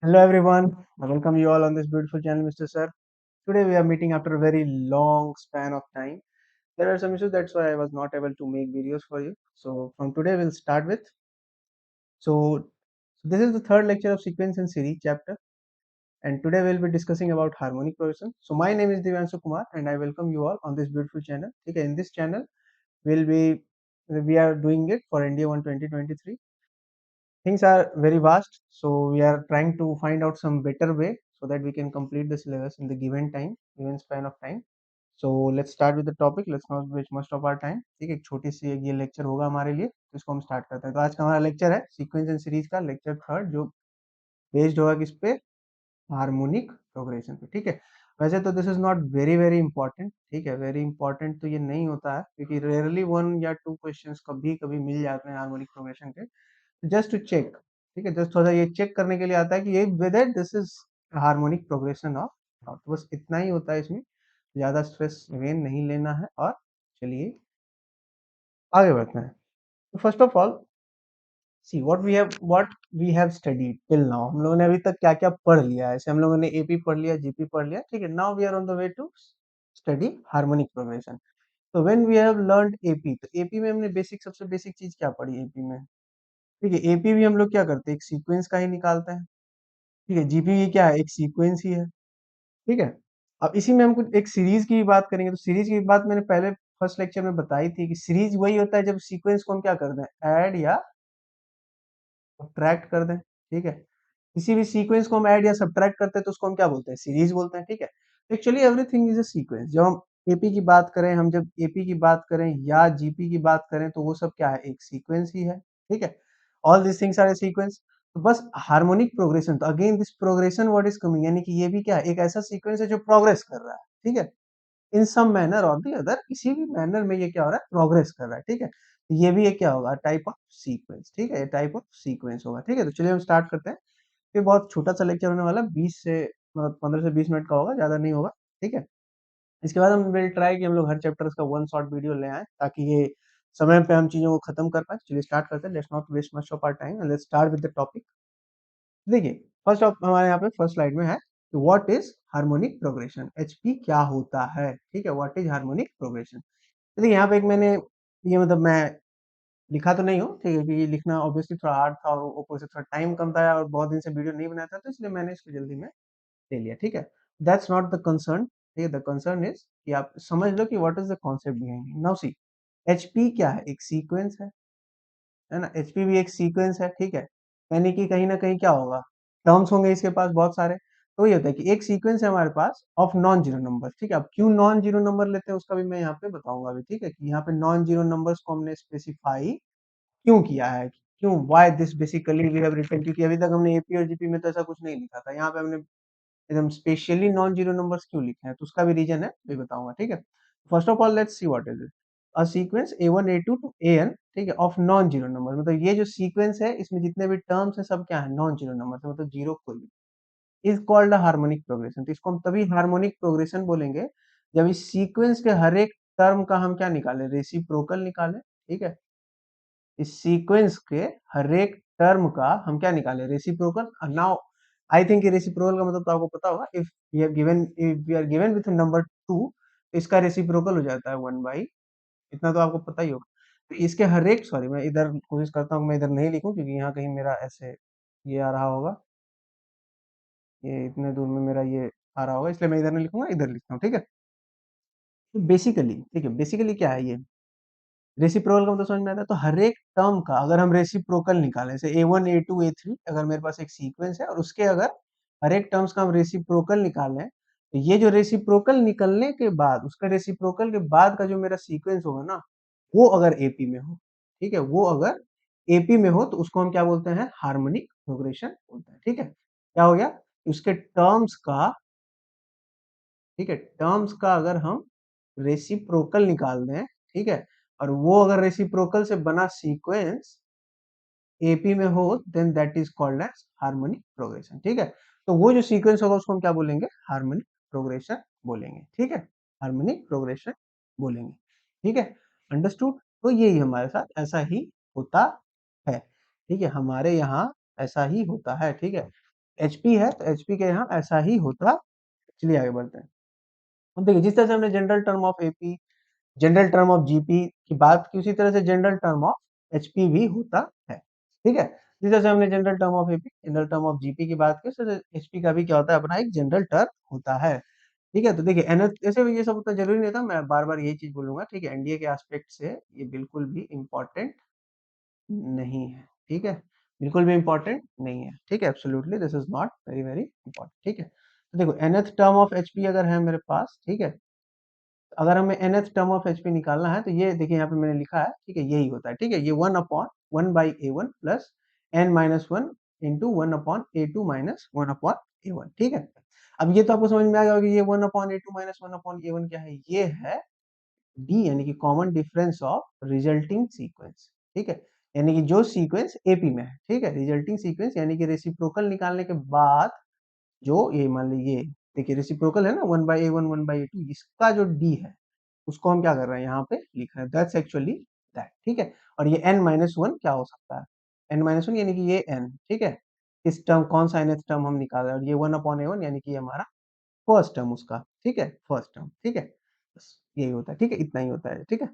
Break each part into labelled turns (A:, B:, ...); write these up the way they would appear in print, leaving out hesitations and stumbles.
A: Hello everyone, I welcome you all on this beautiful channel, Mr. Sir. Today we are meeting after a very long span of time. There are some issues, that's why I was not able to make videos for you. So from today we'll start with. So this is the third lecture of sequence and series chapter, and today we'll be discussing about harmonic progression. So my name is Divyanshu Kumar, and I welcome you all on this beautiful channel. Okay, in this channel we'll be we are doing it for India 1 2023. Things are very vast, so we are trying to find out some better way so that we can complete the syllabus in the given span of time. So let's start with the topic. Let's not waste much of our time. ठीक है, एक छोटी सी एक ये lecture होगा हमारे लिए, तो इसको हम स्टार्ट करते हैं। तो आज का हमारा लेक्चर है सीक्वेंस एंड सीरीज का लेक्चर थर्ड, जो बेस्ड होगा किस पे, हार्मोनिक प्रोग्रेशन पे। ठीक है, वैसे तो this is not very very important. ठीक है, वेरी इंपॉर्टेंट तो ये नहीं होता है, क्योंकि रेयरली वन या टू क्वेश्चंस कभी कभी मिल जाते हैं हार्मोनिक प्रोग्रेशन के, जस्ट टू चेक। ठीक है, जस्ट थोड़ा ये चेक करने के लिए आता है कि ये whether this is harmonic progression of not, बस इतना ही होता है इसमें, ज्यादा स्ट्रेस अगेन नहीं लेना है। और चलिए आगे बढ़ते हैं। तो first of all see what we have studied till now. हम लोगों ने अभी तक क्या क्या पढ़ लिया है। ऐसे हम लोगों ने एपी पढ़ लिया, जीपी पढ़ लिया। ठीक है, now we are on the way to study harmonic progression. तो when we have learned AP, तो एपी में हमने बेसिक, सबसे बेसिक चीज क्या पढ़ी एपी में। ठीक है, एपी भी हम लोग क्या करते हैं, एक सीक्वेंस का ही निकालते हैं। ठीक है, जीपीवी क्या है, एक सीक्वेंस ही है। ठीक है, अब इसी में हम कुछ एक सीरीज की भी बात करेंगे। तो सीरीज की बात मैंने पहले फर्स्ट लेक्चर में बताई थी कि सीरीज वही होता है जब सीक्वेंस को हम क्या कर दें, ऐड या सब्ट्रैक्ट कर दें। ठीक है, किसी भी सीक्वेंस को हम ऐड या सब्ट्रैक्ट करते हैं तो उसको हम क्या बोलते हैं, सीरीज बोलते हैं। ठीक है, actually everything is a sequence. जब हम एपी की बात करें, हम जब एपी की बात करें या जीपी की बात करें, तो वो सब क्या है, एक सीक्वेंस ही है। ठीक है, all this things are a sequence. तो बस हार्मोनिक प्रोग्रेशन, तो again this progression what is coming, यानी कि ये भी क्या है, एक ऐसा सीक्वेंस है जो प्रोग्रेस कर रहा है। ठीक है, इन सम मैनर और दी अदर, किसी भी मैनर में ये क्या हो रहा है, प्रोग्रेस कर रहा है। ठीक है, तो ये भी एक क्या होगा, टाइप ऑफ सीक्वेंस। ठीक है, टाइप ऑफ सीक्वेंस होगा। ठीक है, तो चलिए हम स्टार्ट करते हैं। ये बहुत छोटा सा लेक्चर होने वाला है, 20 से मतलब 15 से 20 मिनट का होगा, ज्यादा नहीं होगा। ठीक है, इसके बाद हम विल ट्राई कि हम लोग हर चैप्टर का वन शॉर्ट वीडियो ले आए, ताकि ये समय पे हम चीजों को खत्म कर पाए। चलिए स्टार्ट करते हैं, let's not waste much of our time and let's start with the topic. देखिए, फर्स्ट ऑफ हमारे यहाँ पे फर्स्ट स्लाइड में है कि what is harmonic progression, HP क्या होता है। ठीक है, व्हाट इज हार्मोनिक प्रोग्रेशन। तो देखिए यहाँ पे एक मैंने ये मतलब मैं लिखा तो नहीं हूँ, ठीक है, क्योंकि लिखना ऑब्वियसली थोड़ा हार्ड था और ऊपर से थोड़ा टाइम कम था और बहुत दिन से वीडियो नहीं बनाया था, तो इसलिए मैंने इसको जल्दी में ले लिया। ठीक है, दैट्स नॉट द कंसर्न। ठीक है, द कंसर्न इज कि आप समझ लो कि what is the concept behind it. Now see, HP क्या है, एक सीक्वेंस है ना। एचपी भी एक सीक्वेंस है। ठीक है, यानी कि कहीं ना कहीं क्या होगा, टर्म्स होंगे इसके पास बहुत सारे। तो ये होता है कि एक सीक्वेंस है हमारे पास ऑफ नॉन जीरो नंबर। ठीक है, अब क्यों नॉन जीरो नंबर लेते हैं उसका भी मैं यहाँ पे बताऊंगा अभी। ठीक है, कि यहाँ पे नॉन जीरो नंबर्स को हमने स्पेसिफाई क्यों किया है, क्यों, why this basically we have written, क्योंकि अभी तक हमने एपी और जीपी में तो ऐसा कुछ नहीं लिखा था, यहाँ पे हमने एकदम स्पेशली नॉन जीरो नंबर्स क्यों लिखे हैं, तो उसका भी रीजन है, भी बताऊंगा। ठीक है, first of all let's see what is it, a sequence a1 a2 to an। ठीक है, ऑफ नॉन जीरो नंबर, मतलब ये जो सीक्वेंस है इसमें जितने भी टर्म्स है सब क्या है, नॉन जीरो नंबर है, मतलब जीरो कोई भी, is called a harmonic progression. तो इसको हम तभी हार्मोनिक प्रोग्रेशन बोलेंगे जब इस सीक्वेंस के हर एक टर्म का हम क्या निकालें, रेसिप्रोकल निकालें। ठीक है, इस सीक्वेंस के हर एक टर्म का हम क्या निकाले, reciprocal. Now I think reciprocal का मतलब तो आपको पता होगा, if we are given with number two, इसका रेसिप्रोकल हो जाता है वन बाई, इतना तो आपको पता ही होगा। तो इसके हर एक, सॉरी मैं इधर कोशिश करता हूँ मैं इधर नहीं लिखूं, क्योंकि यहाँ कहीं मेरा ऐसे ये आ रहा होगा, ये इतने दूर में मेरा ये आ रहा होगा, इसलिए मैं इधर नहीं लिखूंगा, इधर लिखता हूँ। ठीक है, तो बेसिकली, ठीक है, बेसिकली क्या है ये, रेसिप्रोकल का मतलब समझ में आता है। तो हर एक टर्म का अगर हम रेसिप्रोकल निकालें, जैसे a1 a2 a3, अगर मेरे पास एक सीक्वेंस है और उसके अगर हर एक टर्म्स का हम रेसिप्रोकल निकालें, तो ये जो रेसिप्रोकल निकलने के बाद, उसका रेसिप्रोकल के बाद का जो मेरा सीक्वेंस होगा ना, वो अगर एपी में हो, ठीक है, वो अगर एपी में हो, तो उसको हम क्या बोलते हैं, हार्मोनिक प्रोग्रेशन बोलते हैं। ठीक है, क्या हो गया, उसके टर्म्स का, ठीक है, टर्म्स का अगर हम रेसिप्रोकल निकाल दें, ठीक है, और वो अगर रेसिप्रोकल से बना सीक्वेंस एपी में हो, then that is called as harmonic progression. ठीक है, तो वो जो सीक्वेंस होगा उसको हम क्या बोलेंगे, हार्मोनिक प्रोग्रेशन बोलेंगे। ठीक है, हार्मोनिक प्रोग्रेशन बोलेंगे। ठीक है, अंडरस्टूड। तो यही हमारे साथ ऐसा ही होता है। ठीक है, हमारे यहाँ ऐसा ही होता है। ठीक है, एचपी है तो एचपी के यहाँ ऐसा ही होता। चलिए आगे बढ़ते हैं। अब देखिए जिस तरह से हमने general term of AP, general term of GP की बात की, उसी तरह से जनरल टर्म ऑफ एचपी भी होता है। ठीक है, जिस तरह से हमने general term of AP, general term of GP की बात की, उस एचपी का भी क्या होता है, अपना एक जनरल टर्म होता है। ठीक है, तो देखिए एनएच ऐसे भी ये सब उतना जरूरी नहीं था, मैं बार बार यही चीज बोलूंगा। ठीक है, एनडीए के एस्पेक्ट से ये बिल्कुल भी इंपॉर्टेंट नहीं है। ठीक है, बिल्कुल भी इंपॉर्टेंट नहीं है। ठीक है, absolutely this is not very very important. ठीक है, तो देखो nth टर्म ऑफ एचपी अगर है मेरे पास, ठीक है, अगर हमें nth टर्म ऑफ एचपी निकालना है तो ये देखिए यहाँ पे मैंने लिखा है। ठीक है, यही होता है। ठीक है, ये 1/1 plus n-1 into 1/a2 - 1/a1। ठीक है, अब ये तो आपको समझ में आ गया होगा कि ये 1/a2 - 1/a1 क्या है, ये है डी, यानी कि common difference of resulting sequence. ठीक है, यानी कि जो सीक्वेंस एपी में है। ठीक है, रिजल्टिंग सीक्वेंस यानी कि रेसिप्रोकल निकालने के बाद जो ये मान लीजिए, देखिए रेसिप्रोकल है ना, 1/a1 1/a2, इसका जो डी है उसको हम क्या कर रहे हैं, यहाँ पे लिख रहे हैं, दैट्स एक्चुअली दैट। ठीक है, और ये n-1 क्या हो सकता है, n-1 यानी कि ये n। ठीक है, इस टर्म कौन सा nth टर्म हम निकाल रहे हैं, और ये 1/a1 यानी कि ये हमारा फर्स्ट टर्म उसका। ठीक है, फर्स्ट टर्म। ठीक है, बस यही होता है। ठीक है, इतना ही होता है। ठीक है,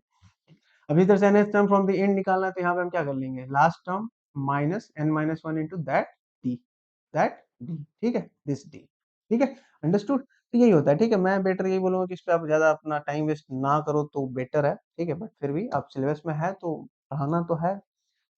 A: अब इस तरह से nth term from the and निकालना है तो यहाँ पे हम क्या कर लेंगे, last term minus n-1 into that D, that D. ठीक है, दिस डी। ठीक है, अंडरस्टूड। तो यही होता है। ठीक है, मैं बेटर यही बोलूंगा कि इस पे आप ज्यादा अपना टाइम वेस्ट ना करो तो बेटर है। ठीक है, बट फिर भी आप सिलेबस में है तो पढ़ाना तो है,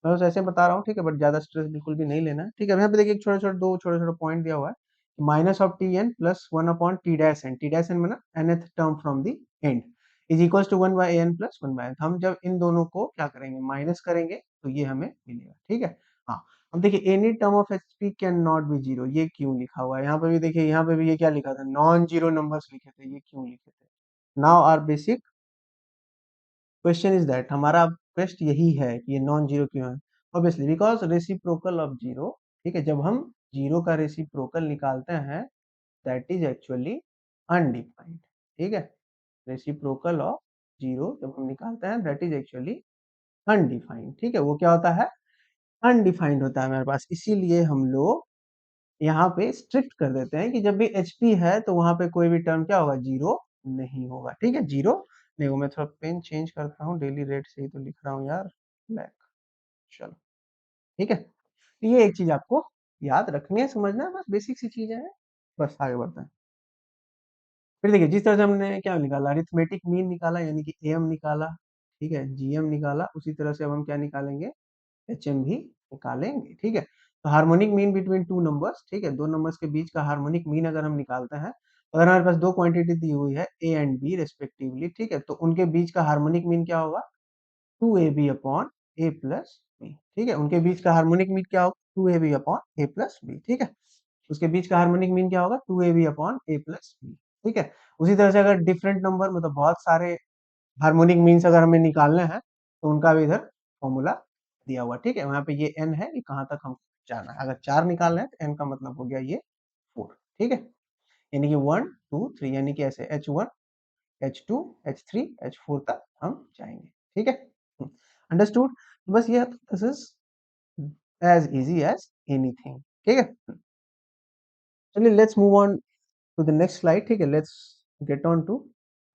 A: मैं बस ऐसे बता रहा हूँ। ठीक है, बट ज्यादा स्ट्रेस बिल्कुल भी नहीं लेना है। ठीक है, अब यहाँ पे देखिए छोटे छोटे दो छोटे छोटे पॉइंट दिया हुआ है, minus of T N plus 1/t-n, t-n में ना nth term from the end is equals to 1/n plus 1/n। हम जब इन दोनों को क्या करेंगे, माइनस करेंगे तो ये हमें मिलेगा। ठीक है, हाँ। अब देखिए any term of HP can not be zero, ये क्यों लिखा हुआ है यहाँ पे भी, देखिए यहाँ पे भी ये क्या लिखा था, नॉन जीरो नंबर्स लिखे थे, ये क्यों लिखे थे। Now are basic question is that, हमारा क्वेश्चन यही है कि ये नॉन जीरो क्यों है। Obviously because reciprocal of zero. ठीक है, जब हम जीरो का रेसिप्रोकल निकालते हैं दैट इज एक्चुअली अनडिफाइंड। ठीक है, रेसिप्रोकल ऑफ जीरो जब हम निकालते हैं दैट इज एक्चुअली अनडिफाइंड। ठीक है, वो क्या होता है, अनडिफाइंड होता है हमारे पास। इसीलिए हम लोग यहाँ पे स्ट्रिक्ट कर देते हैं कि जब भी एचपी है तो वहां पे कोई भी टर्म क्या होगा, जीरो नहीं होगा। ठीक है, जीरो नहीं होगा। मैं थोड़ा पेन चेंज करता हूँ, डेली रेट से ही तो लिख रहा हूँ यार, ब्लैक। चलो, ठीक है, तो ये एक चीज आपको याद रखनी है, समझना है, बस बेसिक सी चीजें हैं। बस आगे बढ़ते हैं। फिर देखिए जिस तरह से हमने क्या निकाला, अरिथमेटिक मीन निकाला, यानी कि एम निकाला। ठीक है, जीएम निकाला, उसी तरह से अब हम क्या निकालेंगे, एचएम भी निकालेंगे। ठीक है, तो harmonic mean between two numbers. ठीक है, दो नंबर्स के बीच का हार्मोनिक मीन अगर हम निकालते हैं, अगर हमारे पास दो क्वांटिटी दी हुई है ए एंड बी रेस्पेक्टिवली, ठीक है, तो उनके बीच का हार्मोनिक मीन क्या होगा, 2ab अपॉन ए प्लस बी। ठीक है, उनके बीच का हार्मोनिक मीन क्या होगा, 2ab अपॉन ए प्लस बी। ठीक है, उसके बीच का हार्मोनिक मीन क्या होगा, 2ab अपॉन ए प्लस बी। ठीक है, उसी तरह से अगर डिफरेंट नंबर मतलब बहुत सारे हार्मोनिक मीन्स अगर हमें निकालने हैं तो उनका भी इधर फॉर्मूला दिया हुआ। ठीक है, वहां पे ये एन है कि कहाँ तक हम जाना है, अगर चार निकालना है तो एन का मतलब हो गया ये 4। ठीक है, यानी कि 1 2 3, यानी कि ऐसे H1 H2 H3 H4 तक हम जाएंगे। ठीक है, अंडरस्टूड। बस ये this is as easy as anything. ठीक है, चलिए let's move on to the next slide. ठीक है, लेट्स गेट ऑन टू,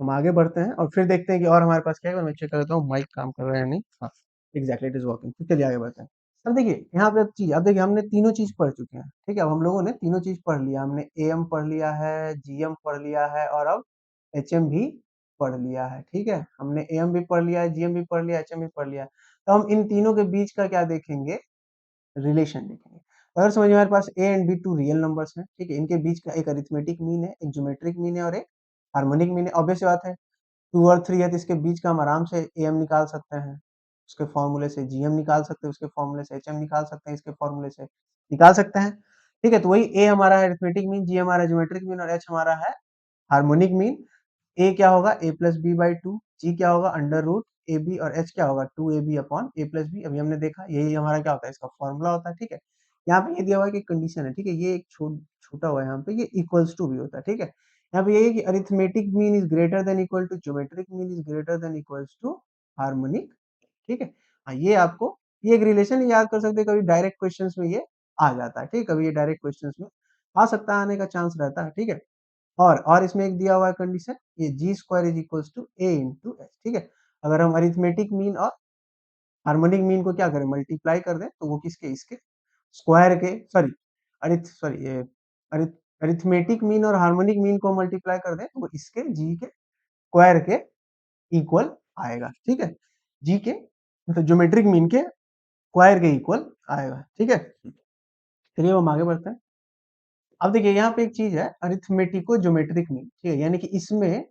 A: हम आगे बढ़ते हैं और फिर देखते हैं कि और हमारे पास क्या है। मैं चेक कर लेता हूँ माइक काम कर रहा है या नहीं। हाँ, एग्जैक्टली इट इज वर्किंग। तो चलिए आगे बढ़ते हैं। अब देखिए यहाँ पे चीज, अब देखिए हमने तीनों चीज पढ़ चुके हैं। ठीक है, अब हम लोगों ने तीनों चीज पढ़ लिया, हमने एएम पढ़ लिया है, जीएम पढ़ लिया है, और अब एचएम भी पढ़ लिया है। ठीक है, हमने एएम भी पढ़ लिया है, जीएम भी पढ़ लिया, एचएम भी पढ़ लिया है। तो हम इन तीनों के बीच का क्या देखेंगे, रिलेशन देखेंगे। अगर समझ में हमारे पास A and B two real numbers हैं, ठीक है, इनके बीच का एक अरिथमेटिक मीन है, एक ज्योमेट्रिक मीन है, और एक हार्मोनिक मीन है। ऑब्वियस बात है, 2 और 3 है तो इसके बीच का हम आराम से एम निकाल सकते हैं, उसके फॉर्मूले से जीएम निकाल सकते हैं, उसके फॉर्मूले से एचएम निकाल सकते हैं, इसके फॉर्मूले से निकाल सकते हैं। ठीक है, तो वही ए हमारा है अरिथमेटिक मीन, जी हमारा ज्योमेट्रिक मीन, और एच हमारा है हार्मोनिक मीन। ए क्या होगा, ए प्लस बी बाई टू, जी क्या होगा, अंडर रूट ए बी, और एच क्या होगा, 2ab अपॉन ए प्लस बी। अभी हमने देखा यही हमारा क्या होता है, इसका फॉर्मूला होता है। ठीक है, यहाँ पे ये दिया हुआ है कि कंडीशन है। ठीक है, ये एक छोटा हुआ है यहाँ पे, ये इक्वल्स टू भी होता है। ठीक है, यहाँ पे ये है कि arithmetic mean is greater than equal to geometric mean is greater than equals to harmonic. ठीक है, हाँ, ये आपको ये एक रिलेशन याद कर सकते हैं, कभी डायरेक्ट क्वेश्चंस में ये आ जाता है। ठीक है, कभी ये डायरेक्ट क्वेश्चंस में आ सकता है, आने का चांस रहता है, ठीक है। और इसमें एक दिया हुआ है कंडीशन, ये G square is equals to A into H, ठीक है। अगर हम अरिथमेटिक मीन और हार्मोनिक मीन को क्या करें, मल्टीप्लाई कर दें, तो वो किसके, इसके स्क्वायर के, सॉरी सॉरी ये अरिथमेटिक मीन और हार्मोनिक मीन को मल्टीप्लाई कर दें, तो वो इसके जी के स्क्वायर के इक्वल आएगा, ठीक है। जी के मतलब ज्योमेट्रिक मीन के स्क्वायर के इक्वल आएगा, ठीक है। चलिए हम आगे बढ़ते हैं। अब देखिए यहाँ पे एक चीज है, अरिथमेटिको ज्योमेट्रिक मीन, ठीक है, यानी कि इसमें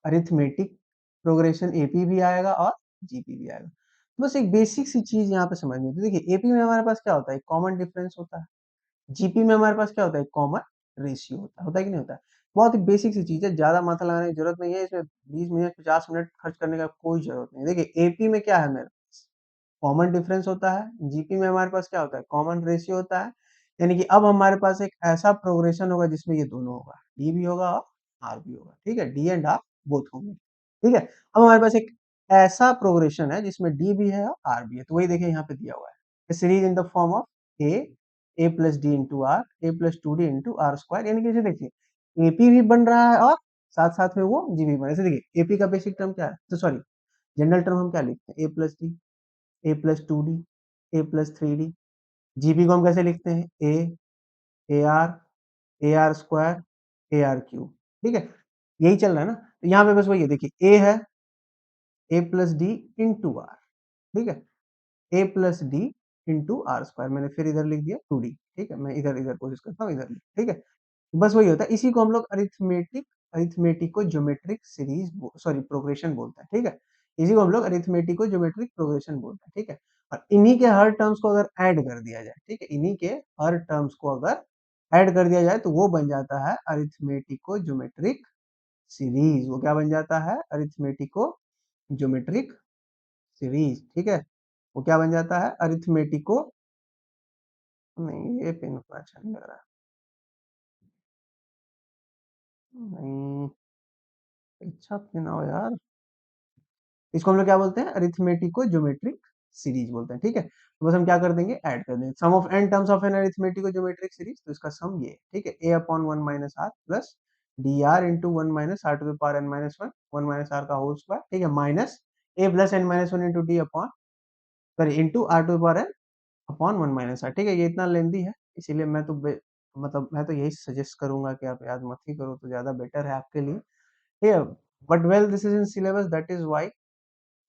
A: अरिथमेटिक प्रोग्रेशन एपी भी आएगा और जीपी भी आएगा। तो बस एक बेसिक सी चीज यहाँ पे समझनी होती है। देखिए एपी में हमारे पास क्या होता है, कॉमन डिफरेंस होता है। जीपी में हमारे पास क्या होता है, कॉमन रेशियो होता है कि नहीं होता है। बहुत ही बेसिक सी चीज है, ज्यादा माथा लगाने की जरूरत नहीं है इसमें, 20 मिनट 50 मिनट खर्च करने का कोई जरूरत नहीं है। देखिए एपी में क्या है, मेरे कॉमन डिफरेंस होता है, जीपी में हमारे पास क्या होता है, कॉमन रेशियो होता है। यानी कि अब हमारे पास एक ऐसा प्रोग्रेशन होगा जिसमें ये दोनों होगा, डी भी होगा और आर भी होगा, ठीक है, डी एंड आर बोथ होंगे, ठीक है। अब हमारे पास एक ऐसा प्रोग्रेशन है जिसमें डी भी है और आर भी है, तो वही देखिए यहाँ पे दिया हुआ है, series in the form of A plus D into R, A plus two D into R square, यानी कि इसे देखिए एपी भी बन रहा है और साथ साथ में वो जी भी बन रहा है। जैसे देखिए एपी का बेसिक टर्म क्या है, तो सॉरी जनरल टर्म हम क्या लिखते हैं, ए प्लस डी, ए प्लस टू डी, ए प्लस थ्री डी। जीपी को हम कैसे लिखते हैं, A R square, A R cube, ठीक है। यही चल रहा है ना, तो यहाँ पे बस वही है, देखिए ए है A plus D into R, ठीक है, A plus D into R square, मैंने फिर इधर लिख दिया टू डी, ठीक है, मैं इधर इधर कोशिश करता हूँ इधर लिख, ठीक है। बस वही होता है, इसी को हम लोग अरिथमेटिको ज्योमेट्रिक सीरीज सॉरी प्रोग्रेशन बोलते हैं, ठीक है। इसी को हम लोग अरिथमेटिको ज्योमेट्रिक प्रोग्रेशन बोलते हैं, ठीक है। और इन्हीं के हर टर्म्स को अगर ऐड कर दिया जाए, ठीक है, इन्हीं के हर टर्म्स को अगर ऐड कर दिया जाए तो वो बन जाता है अरिथमेटिको ज्योमेट्रिक सीरीज। वो क्या बन जाता है, अरिथमेटिको ज्योमेट्रिक सीरीज, ठीक है। वो क्या बन जाता है, अरिथमेटिको, नहीं ये पेन उतना अच्छा नहीं लग रहा, नहीं अच्छा पेन आओ यार। इसको हम लोग क्या बोलते हैं, अरिथमेटिको ज्योमेट्रिक सीरीज बोलते हैं, ठीक है। तो बस हम क्या कर देंगे, ऐड कर देंगे sum of N terms of an arithmetico geometric series, तो इसका सम ये, ठीक है, A upon one minus R plus D R into one minus R to the power N minus one, one minus R का whole square, ठीक है, minus A plus N minus one into D upon sorry into R to the power N upon one minus R, ठीक है। ये इतना लेंदी है, इसीलिए मैं तो मतलब मैं तो यही सजेस्ट करूंगा कि आप याद मत ही करो तो ज्यादा बेटर है आपके लिए, ठीक है। But well this is in syllabus, that is why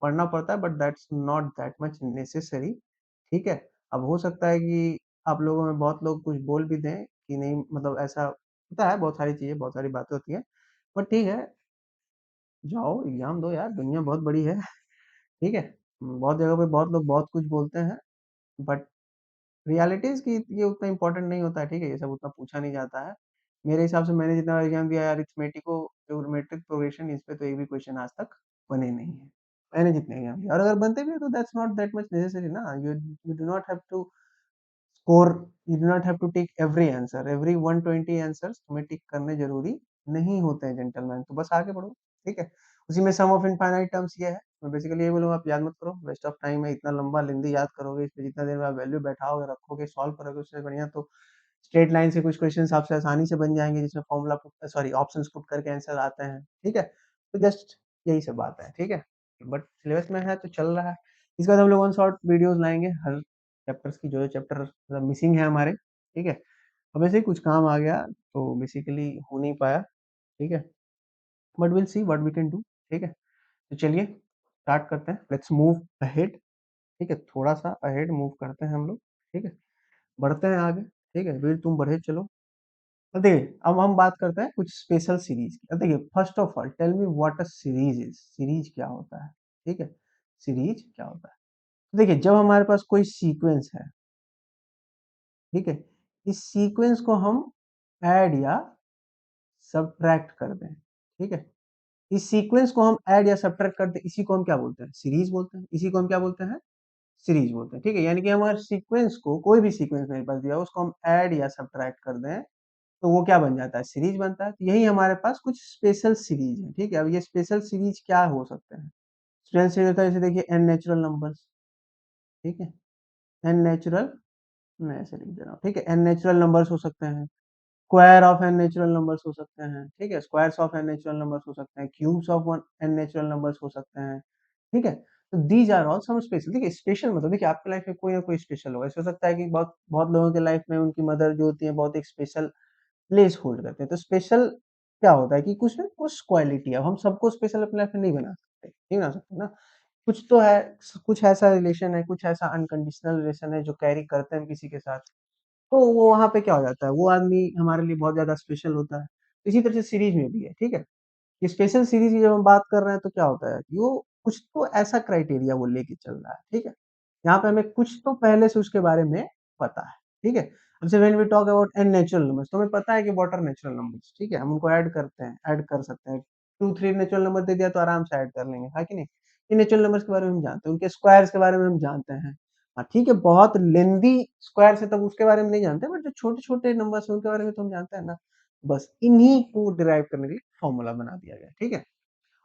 A: पढ़ना पड़ता है, but that's not that much necessary, ठीक है। अब हो सकता है कि आप लोगों में बहुत लोग कुछ बोल भी दें कि नहीं, मतलब ऐसा होता है, बहुत सारी चीजें बहुत सारी बातें होती हैं, बट ठीक है, जाओ एग्जाम दो यार, दुनिया बहुत बड़ी है, ठीक है। बहुत जगह पे बहुत लोग बहुत कुछ बोलते हैं, बट रियलिटीज की ये उतना इंपॉर्टेंट नहीं होता है, ठीक है, ये सब उतना पूछा नहीं जाता है। मेरे हिसाब से मैंने जितना एग्जाम दिया है अरिथमेटिको ज्योमेट्रिक प्रोग्रेशन, इस पे तो एक भी क्वेश्चन आज तक बने नहीं है, मैंने जितने एग्जाम दिया। और अगर बनते भी हैं तो that's not that much necessary ना, you do not have to score, you do not have to tick every answer, every 120 answers तुम्हें टिक करने जरूरी नहीं होते हैं जेंटलमैन, तो बस आगे बढ़ो, ठीक है। उसी में सम ऑफ इनफाइनाइट टर्म्स ये है, मैं बेसिकली ये बोलूंगा आप याद मत करो, वेस्ट ऑफ टाइम है, इतना लंबा लेंदी याद करोगे, इस पे जितना देर में आप वैल्यू बैठाओगे रखोगे सॉल्व करोगे, उससे बढ़िया तो स्ट्रेट लाइन से कुछ क्वेश्चन आपसे आसानी से बन जाएंगे, जिसमें formula put sorry options put करके आंसर आते हैं, ठीक है। तो जस्ट यही सब बात है, ठीक है। बट सिलेबस में है तो चल रहा है। इसके बाद हम लोग वन शॉट वीडियोस लाएंगे हर चैप्टर्स की, जो जो चैप्टर मतलब मिसिंग है हमारे, ठीक है। अब ऐसे ही कुछ काम आ गया तो बेसिकली हो नहीं पाया, ठीक है, but will see what we can do, ठीक है। तो चलिए स्टार्ट करते हैं, लेट्स मूव अहेड, ठीक है, थोड़ा सा अहेड मूव करते हैं हम लोग, ठीक है, बढ़ते हैं आगे, ठीक है, वीर तुम बढ़े चलो। अब देखिए अब हम बात करते हैं कुछ स्पेशल सीरीज की। अब देखिए first of all tell me what a series is, series क्या होता है, ठीक है, सीरीज क्या होता है। तो देखिए जब हमारे पास कोई सीक्वेंस है, ठीक है, इस सीक्वेंस को हम ऐड या सब्ट्रैक्ट कर दें, ठीक है, इस सीक्वेंस को हम ऐड या सब्ट्रैक्ट करते हैं, इसी को हम क्या बोलते हैं, सीरीज बोलते हैं, इसी को हम क्या बोलते हैं, सीरीज बोलते हैं, ठीक है। यानी कि हमारे सीक्वेंस को, कोई भी सीक्वेंस मेरे पास दिया हो उसको हम ऐड या सब्ट्रैक्ट कर दें तो वो क्या बन जाता है, सीरीज बनता है। तो यही हमारे पास कुछ स्पेशल सीरीज है, ठीक है। अब ये स्पेशल सीरीज क्या हो सकते हैं, स्पेशल सीरीज होता है जैसे देखिए एन नेचुरल नंबर्स, ठीक है, एन नेचुरल, मैं ऐसे लिख दे रहा हूँ, ठीक है, एन नेचुरल नंबर्स हो सकते हैं, square of N natural numbers हो सकते हैं, ठीक है, squares of N natural numbers हो सकते हैं, cubes of one N natural numbers हो सकते हैं, ठीक है। तो these are all some special. देखिए स्पेशल मतलब देखिए आपकी लाइफ में कोई ना कोई स्पेशल होगा। ऐसा हो सकता है कि बहुत बहुत लोगों के लाइफ में उनकी मदर जो होती है बहुत एक स्पेशल प्लेस होल्ड करते हैं। तो स्पेशल क्या होता है कि कुछ ना कुछ क्वालिटी है। अब हम सबको स्पेशल अपनी लाइफ में नहीं बना सकते, नहीं बना सकते ना। कुछ तो है, कुछ ऐसा रिलेशन है, कुछ ऐसा अनकंडीशनल रिलेशन है जो कैरी करते हैं हम किसी के साथ। तो वो वहाँ पे क्या हो जाता है, वो आदमी हमारे लिए बहुत ज़्यादा स्पेशल होता है। इसी तरह से सीरीज़ में भी है, ठीक है? ये स्पेशल सीरीज़ की जब हम बात कर रहे हैं तो क्या होता है कि वो कुछ तो ऐसा क्राइटेरिया वो लेके चल रहा है, ठीक है? यहाँ पे हमें कुछ तो पहले से उसके बारे में पता है, ठीक है? अब से when we talk about N natural numbers तो हमें पता है कि व्हाट आर नेचुरल नंबर्स, ठीक है? हम उनको ऐड करते हैं, ऐड कर सकते हैं। 2-3 नेचुरल नंबर दे दिया तो आराम से ऐड कर लेंगे, है कि नहीं? ये नेचुरल नंबर्स के बारे में हम जानते हैं, उनके स्क्वायर्स के बारे में हम जानते हैं। हाँ, ठीक है, बहुत लेंदी स्क्वायर्स है तब उसके बारे में नहीं जानते, बट जो छोटे-छोटे नंबर्स हैं उनके बारे में तो हम जानते हैं ना। बस इन्हीं को डिराइव करने के लिए फॉर्मूला बना दिया गया है, ठीक है?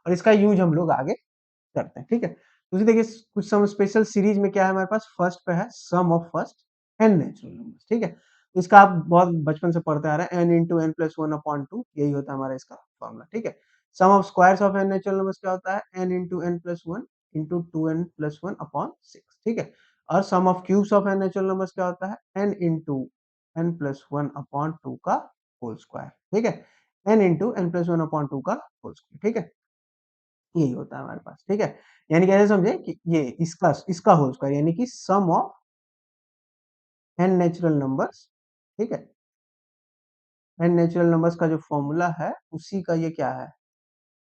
A: और इसका यूज़ हम लोग आगे करते हैं, ठीक है? तो देखिए कुछ सम स्पेशल सीरीज में क्या है हमारे पास, फर्स्ट पे है sum of first N natural numbers, ठीक है? तो इसका आप बहुत बचपन से पढ़ते आ रहे हैं, N into N plus one upon two, यही होता है हमारा इसका फॉर्मूला, ठीक है? Sum of squares of N natural numbers क्या होता है, N into N plus one into two N plus one upon six, ठीक है? और sum of cubes of N natural numbers क्या होता है, N into N plus one upon two का होल स्क्वायर, ठीक है? N into N plus one upon two का होल स्क्वायर, ठीक है? यही होता है हमारे पास, ठीक है? यानी कि ऐसे समझे कि ये इसका होल स्क्वायर यानी कि सम ऑफ एन नेचुरल नंबर्स, ठीक है? एन नेचुरल नंबर्स का जो फॉर्मूला है उसी का ये क्या है,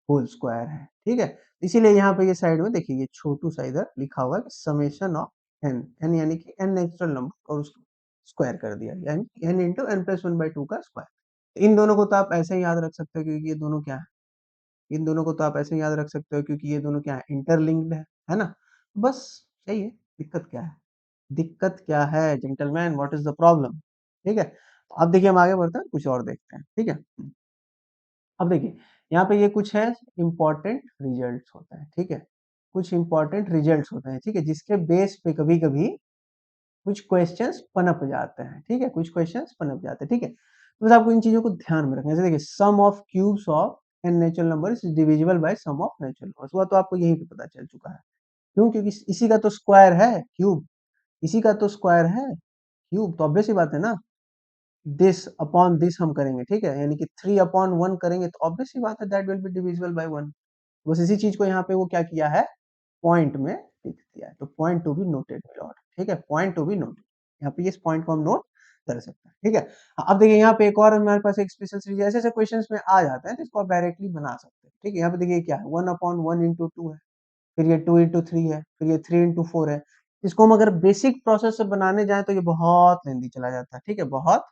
A: होल स्क्वायर है, ठीक है? इसीलिए यहाँ पे ये साइड में देखिए ये छोटू सा इधर लिखा हुआ है कि समेशन ऑफ एन, एन यानी कि एन नेचुरल नंबर और उसको स्क्वायर कर दिया यानी N into N plus one by two का स्क्वायर। इन दोनों को तो आप ऐसे ही याद रख सकते हो क्योंकि ये दोनों क्या है, इन दोनों को तो आप ऐसे ही याद रख सकते हो क्योंकि ये दोनों क्या है, इंटरलिंक्ड है ना? बस यही है, दिक्कत क्या है? दिक्कत क्या है gentleman, what is the problem, ठीक है? अब देखिए हम आगे बढ़ते हैं, कुछ और देखते हैं, ठीक है? अब देखिए यहाँ पे ये कुछ है इंपॉर्टेंट रिजल्ट्स होते हैं, ठीक है? कुछ इंपॉर्टेंट रिजल्ट्स होते हैं, ठीक है, जिसके बेस पे कभी कभी कुछ क्वेश्चंस पनप जाते हैं, ठीक है, कुछ क्वेश्चंस पनप जाते हैं, ठीक है? तो बस आपको इन चीजों को ध्यान में रखना है। जैसे देखिए sum of cubes of N natural number is divisible by sum of natural numbers, वो तो आपको यहीं पे पता चल चुका है। क्यों? क्योंकि इसी का तो स्क्वायर है क्यूब, इसी का तो स्क्वायर है क्यूब, तो ऑब्वियस सी बात है ना, दिस अपॉन दिस हम करेंगे, ठीक है, यानी कि 3 अपॉन 1 करेंगे तो ऑब्वियस सी बात है that will be divisible by 1। बस इसी चीज को यहाँ पे वो क्या किया है, पॉइंट में लिख दिया है। तो point to be noted my Lord, ठीक है, पॉइंट टू बी नोटेड। यहाँ पे इस पॉइंट को हम नोट कर सकते हैं, ठीक है? अब देखिए यहाँ पे एक और हमारे पास एक स्पेशल सीरीज ऐसे ऐसे क्वेश्चंस में आ जाते हैं जिसको आप डायरेक्टली बना सकते हैं, ठीक है? यहाँ पे देखिए क्या है, 1 अपॉन 1 इंटू 2 है, फिर ये 2 इंटू 3 है, फिर ये 3 इंटू 4 है। इसको हम अगर बेसिक प्रोसेस से बनाने जाएँ तो ये बहुत लेंदी चला जाता है, ठीक है? बहुत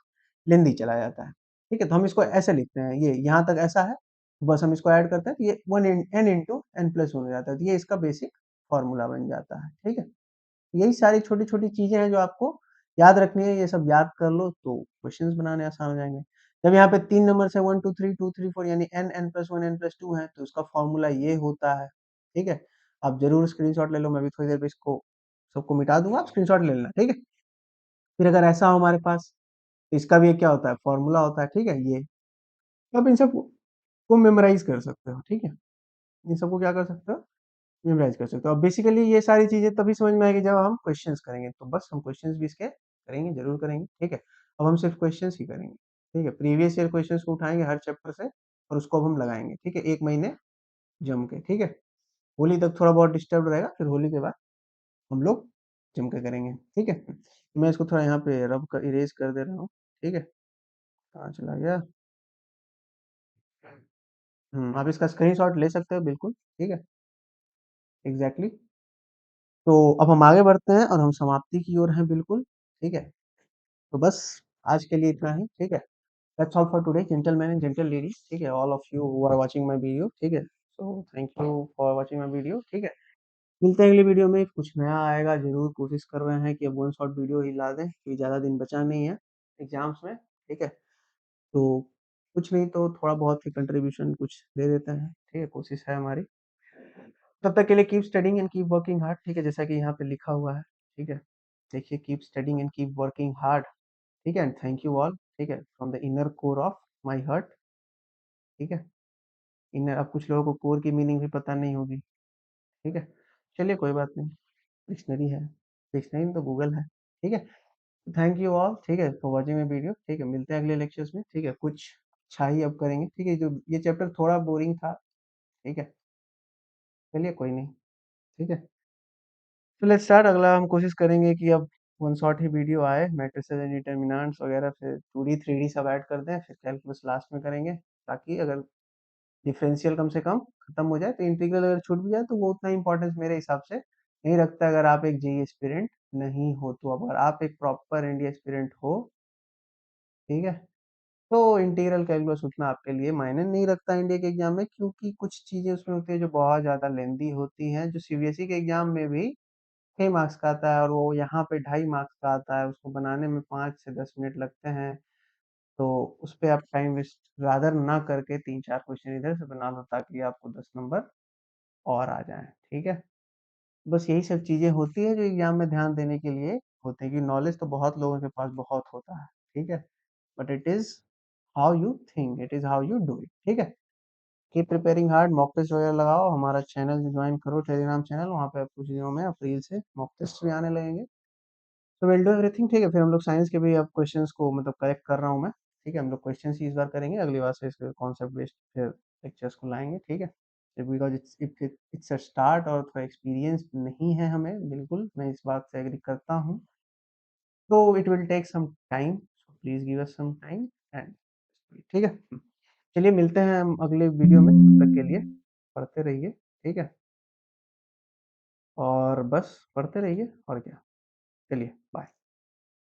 A: लेंदी चला जाता है, ठीक है? तो हम इसको ऐसे लिखते हैं, ये यहाँ तक ऐसा है, बस हम इसको ऐड करते हैं तो ये 1 n इंटू n प्लस 1 हो जाता है, तो ये इसका बेसिक फॉर्मूला बन जाता है, ठीक है? यही सारी छोटी-छोटी चीज़ें हैं जो आपको याद रखनी है, ये सब याद कर लो तो क्वेश्चंस बनाने आसान हो जाएँगे। जब यहाँ पे 3 नंबर्स है 1 2 3 2 3 4 यानी n n plus 1 n plus 2 है तो उसका फॉर्मूला ये होता है, ठीक है? आप ज़रूर स्क्रीनशॉट ले लो, मैं भी थोड़ी देर में इसको सबको मिटा दूँगा, आप स्क्रीनशॉट ले लेना, ठीक है? फिर अगर ऐसा हो हमारे पास, तो इसका भी एक क्या होता है, फॉर्मूला होता है, ठीक है? ये, तो आप इन सब को मेमोराइज़ कर सकते हो, ठीक है? इन सबको क्या कर सकते हो, मेमोराइज़ कर सकते हो। अब बेसिकली ये सारी चीज़ें तभी समझ में आएगी जब हम क्वेश्चंस करेंगे, तो बस हम क्वेश्चंस भी इसके करेंगे, ज़रूर करेंगे, ठीक है? अब हम सिर्फ क्वेश्चंस ही करेंगे, ठीक है? प्रीवियस ईयर क्वेश्चंस को उठाएँगे हर चैप्टर से और उसको अब हम लगाएँगे, ठीक है? 1 महीने जम के, ठीक है? होली तक थोड़ा बहुत डिस्टर्ब रहेगा, फिर होली के बाद हम लोग जम के करेंगे, ठीक है? मैं इसको थोड़ा यहाँ पे रब कर इरेज़ कर दे रहा हूँ, ठीक है? कहाँ चला गया? आप इसका स्क्रीनशॉट ले सकते हो बिल्कुल, ठीक है? एग्ज़ैक्टली। तो अब हम आगे बढ़ते हैं और हम समाप्ति की ओर हैं बिल्कुल, ठीक है? तो बस आज के लिए इतना ही, ठीक है? That's all for today gentleman and gentle ladies, ठीक है? All of you who are watching my video, ठीक है? So thank you for watching my video, ठीक है? मिलते हैं अगली वीडियो में, कुछ नया आएगा, ज़रूर कोशिश कर रहे हैं कि अब वन शॉट वीडियो ही ला दें क्योंकि ज़्यादा दिन बचा नहीं है एग्ज़ाम्स में, ठीक है? तो कुछ नहीं तो थोड़ा बहुत ही कंट्रीब्यूशन कुछ दे देते हैं, ठीक है? कोशिश है हमारी। तब तक के लिए keep studying and keep working hard, ठीक है? जैसा कि यहाँ पे लिखा हुआ है, ठीक है? देखिए keep studying and keep working hard, ठीक है, एंड थैंक यू ऑल, ठीक है, from the inner core of my heart, ठीक है। इनर, अब कुछ लोगों को कोर की मीनिंग भी पता नहीं होगी, ठीक है, चलिए कोई बात नहीं, डिक्शनरी है, डिक्शनरी तो गूगल है, ठीक है। थैंक यू ऑल, ठीक है, फॉर वॉचिंग माय वीडियो, ठीक है, मिलते हैं अगले लेक्चर्स में, ठीक है, कुछ अच्छा ही अब करेंगे, ठीक है, जो ये चैप्टर थोड़ा बोरिंग था, ठीक है, चलिए कोई नहीं, ठीक है। तो लेट्स स्टार्ट, अगला हम कोशिश करेंगे कि अब वन शॉट ही वीडियो आए, मैट्रिसेस एंड डिटर्मिनेंट्स वगैरह, फिर 2D 3D सब ऐड कर दें, फिर कैलकुलस लास्ट में करेंगे, ताकि अगर डिफरेंशियल कम से कम खत्म हो जाए, तो इंटीग्रल अगर छूट भी जाए तो वो उतना इंपॉर्टेंस मेरे हिसाब से नहीं रखता, अगर आप एक जेई एस्पिरेंट नहीं हो तो। अगर आप एक प्रॉपर इंडिया एस्पिरेंट हो, ठीक है, तो इंटीग्रल कैलकुलस उतना आपके लिए मायने नहीं रखता इंडिया के एग्जाम में, क्योंकि कुछ चीजें उसमें होती है जो बहुत ज्यादा लेंदी होती हैं, जो सीबीएसई के एग्जाम में भी 6 मार्क्स का आता है, और वो यहाँ पे 2.5 मार्क्स का आता है, उसको बनाने में 5 से 10 मिनट लगते हैं। तो उस पे आप टाइम वेस्ट रादर ना करके 3-4 क्वेश्चन इधर से बना लो, ताकि आपको 10 नंबर और आ जाए, ठीक है। बस यही सब चीजें होती है जो एग्जाम में ध्यान देने के लिए होते हैं, कि नॉलेज तो बहुत लोगों के पास बहुत होता है, ठीक है, but it is how you think, it is how you do it, ठीक है। Keep preparing hard, mock test वगैरह लगाओ, हमारा चैनल ज्वाइन करो, टेलीग्राम चैनल, वहाँ पे कुछ दिनों में अप्रैल से मॉक टेस्ट भी आने लगेंगे। तो विल डू एवरीथिंग, ठीक है। फिर हम लोग साइंस के भी अब क्वेश्चंस को मतलब कलेक्ट कर रहा हूँ मैं, ठीक है, हम लोग क्वेश्चन ही इस बार करेंगे, अगली बार से इसके कॉन्सेप्ट बेस्ड फिर लेक्चर्स को लाएंगे, ठीक है। बिकॉज इट्स अ स्टार्ट, और थोड़ा एक्सपीरियंस नहीं है हमें, बिल्कुल मैं इस बात से एग्री करता हूँ, तो it will take some time, so please give us some time and, ठीक है। चलिए मिलते हैं हम अगले वीडियो में, तब तक के लिए पढ़ते रहिए, ठीक है, और बस पढ़ते रहिए, और क्या, चलिए।